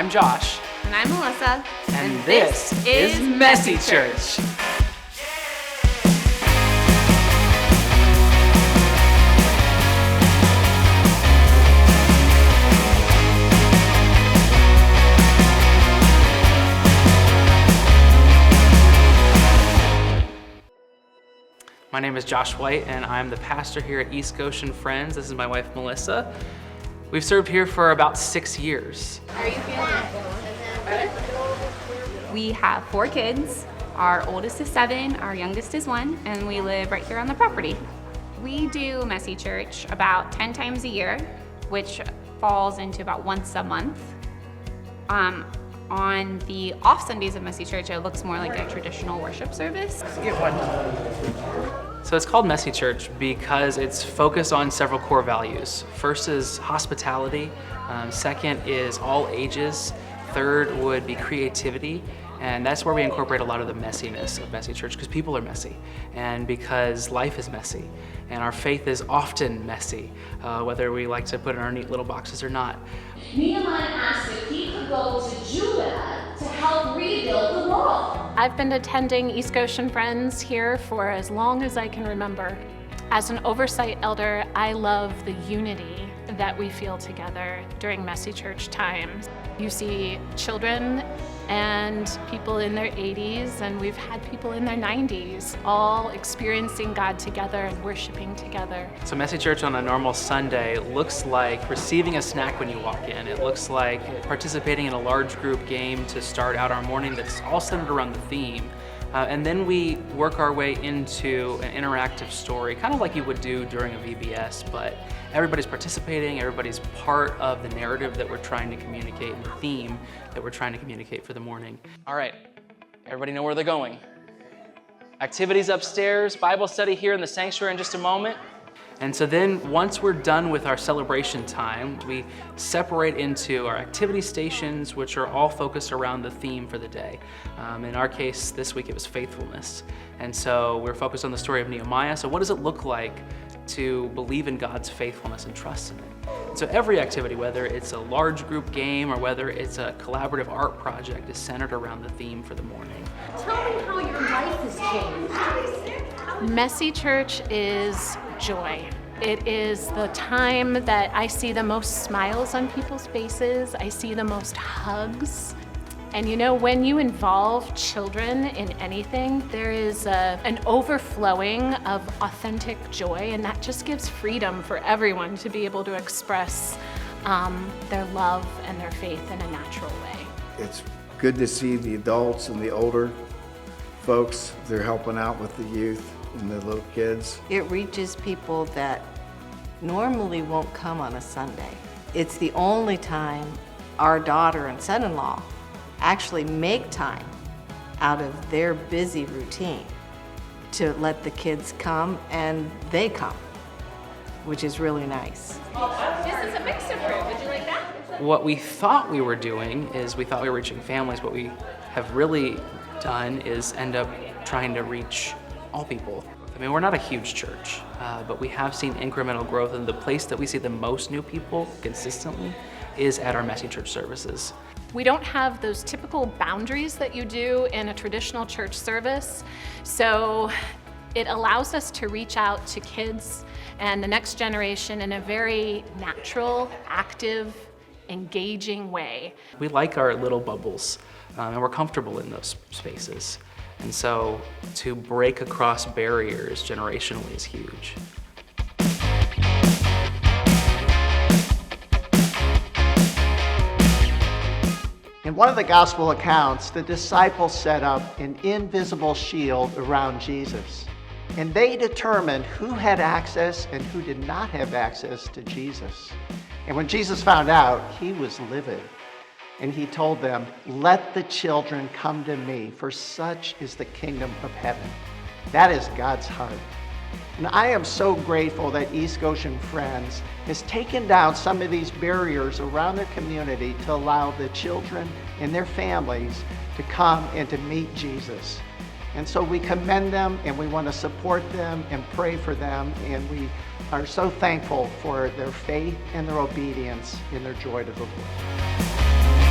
I'm Josh. And I'm Melissa. And this is Messy Church. My name is Josh White, and I'm the pastor here at East Goshen Friends. This is my wife, Melissa. We've served here for about 6 years. How are you feeling? We have 4 kids. Our oldest is 7, our youngest is 1, and we live right here on the property. We do Messy Church about 10 times a year, which falls into about once a month. On the off Sundays of Messy Church, it looks more like a traditional worship service. So it's called Messy Church because it's focused on several core values. First is hospitality. Second is all ages. Third would be creativity. And that's where we incorporate a lot of the messiness of Messy Church, because people are messy, and because life is messy, and our faith is often messy, whether we like to put it in our neat little boxes or not. Nehemiah asked if he could go to Judah to help rebuild the wall. I've been attending East Goshen Friends here for as long as I can remember. As an oversight elder, I love the unity that we feel together during Messy Church times. You see children and people in their 80s, and we've had people in their 90s, all experiencing God together and worshiping together. So Messy Church on a normal Sunday looks like receiving a snack when you walk in. It looks like participating in a large group game to start out our morning that's all centered around the theme. And then we work our way into an interactive story, kind of like you would do during a VBS, but everybody's participating, everybody's part of the narrative that we're trying to communicate and the theme that we're trying to communicate for the morning. All right, everybody know where they're going. Activities upstairs, Bible study here in the sanctuary in just a moment. And so then once we're done with our celebration time, we separate into our activity stations, which are all focused around the theme for the day. In our case, this week it was faithfulness. And so we're focused on the story of Nehemiah. So what does it look like to believe in God's faithfulness and trust in it? And so every activity, whether it's a large group game or whether it's a collaborative art project, is centered around the theme for the morning. Tell me how your life has changed. Messy Church is joy. It is the time that I see the most smiles on people's faces. I see the most hugs. And you know, when you involve children in anything, there is an overflowing of authentic joy, and that just gives freedom for everyone to be able to express their love and their faith in a natural way. It's good to see the adults and the older folks. They're helping out with the youth and the little kids. It reaches people that normally won't come on a Sunday. It's the only time our daughter and son-in-law actually make time out of their busy routine to let the kids come, and they come, which is really nice. This is a mixer fruit. Would you like that? What we thought we were doing is we thought we were reaching families. What we have really done is end up trying to reach all people. I mean, we're not a huge church, but we have seen incremental growth, and the place that we see the most new people consistently is at our Messy Church services. We don't have those typical boundaries that you do in a traditional church service, so it allows us to reach out to kids and the next generation in a very natural, active, engaging way. We like our little bubbles, and we're comfortable in those spaces. And so to break across barriers generationally is huge. In one of the gospel accounts, the disciples set up an invisible shield around Jesus, and they determined who had access and who did not have access to Jesus. And when Jesus found out, he was livid, and he told them, "Let the children come to me, for such is the kingdom of heaven." That is God's heart. And I am so grateful that East Goshen Friends has taken down some of these barriers around their community to allow the children and their families to come and to meet Jesus. And so we commend them, and we want to support them and pray for them, and we are so thankful for their faith and their obedience in their joy to the Lord.